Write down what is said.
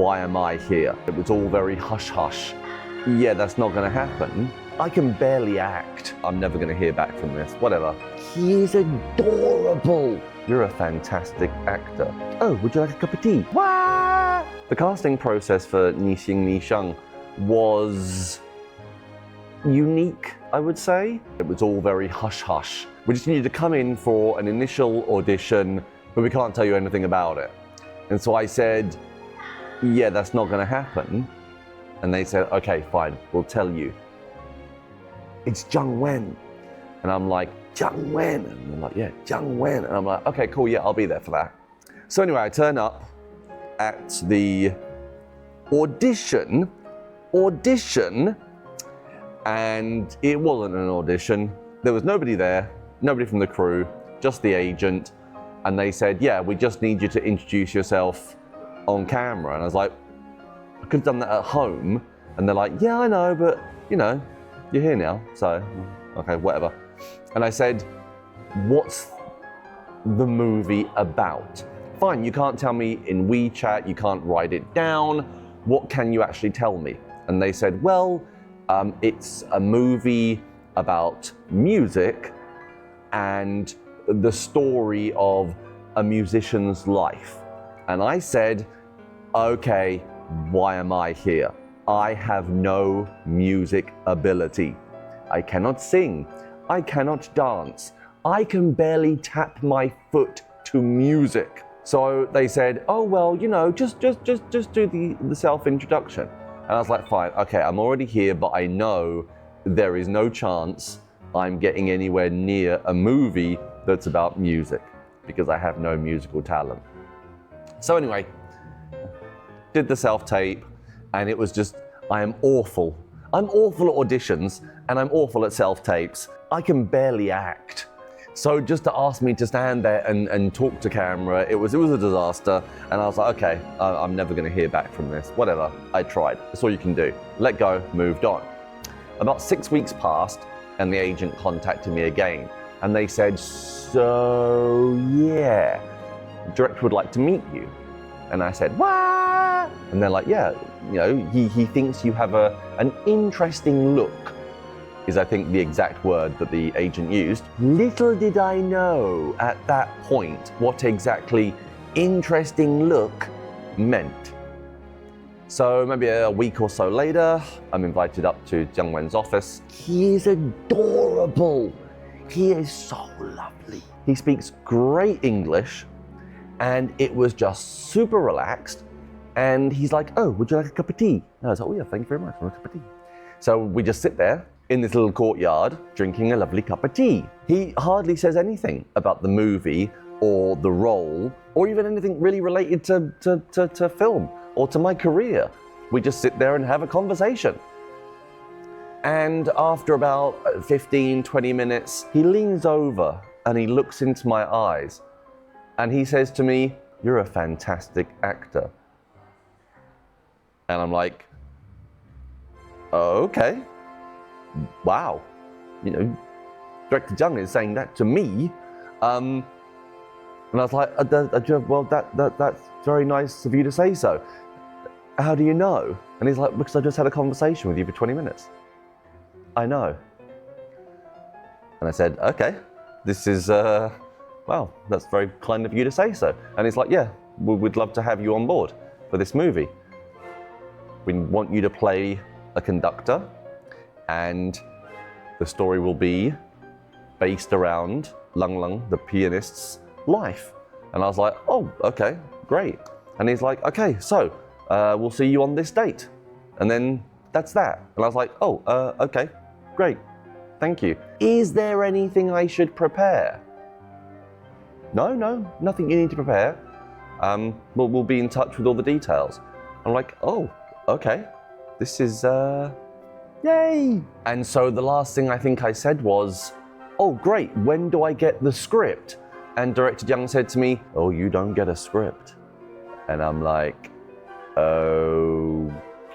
why am I here? It was all very hush-hush. Yeah, that's not going to happen. I can barely act. I'm never going to hear back from this. Whatever. He is adorable. You're a fantastic actor. Oh, would you like a cup of tea? What? The casting process for Ni Xing Ni Sheng was unique, I would say. It was all very hush-hush. We just needed to come in for an initial audition, but we can't tell you anything about it. And so I said, yeah, that's not going to happen. And they said, okay, fine, we'll tell you. It's Jiang Wen. And I'm like, Jiang Wen? And they're like, yeah, Jiang Wen. And I'm like, okay, cool, yeah, I'll be there for that. So anyway, I turn up at the audition, and it wasn't an audition. There was nobody there, nobody from the crew, just the agent. And they said, yeah, we just need you to introduce yourself on camera. And I was like, I could have done that at home. And they're like, yeah, I know, but you know, you're here now, so okay, whatever. And I said, what's the movie about? Fine, you can't tell me in WeChat, you can't write it down. What can you actually tell me? And they said, well, it's a movie about music and the story of a musician's life. And I said, okay, why am I here? I have no music ability. I cannot sing. I cannot dance. I can barely tap my foot to music. So they said, oh, well, you know, just do the self-introduction. And I was like, fine, okay, I'm already here, but I know there is no chance I'm getting anywhere near a movie that's about music because I have no musical talent. So anyway, did the self-tape, and it was just, I am awful. I'm awful at auditions, and I'm awful at self-tapes. I can barely act. So just to ask me to stand there and talk to camera, it was a disaster. And I was like, okay, I'm never gonna hear back from this. Whatever, I tried. That's all you can do. Let go, moved on. About 6 weeks passed, and the agent contacted me again. And they said, so yeah, the director would like to meet you. And I said, what? And they're like, yeah, you know, he thinks you have an interesting look, is I think the exact word that the agent used. Little did I know at that point what exactly interesting look meant. So maybe a week or so later, I'm invited up to Jiang Wen's office. He is adorable. He is so lovely. He speaks great English, and it was just super relaxed. And he's like, oh, would you like a cup of tea? And I was like, oh yeah, thank you very much, I want a cup of tea. So we just sit there in this little courtyard, drinking a lovely cup of tea. He hardly says anything about the movie or the role, or even anything really related to film or to my career. We just sit there and have a conversation. And after about 15, 20 minutes, he leans over and he looks into my eyes and he says to me, you're a fantastic actor. And I'm like, oh, okay. Wow, you know, Director Jiang is saying that to me. And I was like, well, that's very nice of you to say so. How do you know? And he's like, because I just had a conversation with you for 20 minutes. I know. And I said, okay, this is, well, that's very kind of you to say so. And he's like, yeah, we'd love to have you on board for this movie. We want you to play a conductor, and the story will be based around Lung Lung, the pianist's life. And I was like, oh, okay, great. And he's like, okay, so we'll see you on this date. And then that's that. And I was like, oh, okay, great, thank you. Is there anything I should prepare? No, nothing you need to prepare. We'll be in touch with all the details. I'm like, oh, okay, this is, yay! And so the last thing I think I said was, oh great, when do I get the script? And Director Jiang said to me, oh, you don't get a script. And I'm like, okay.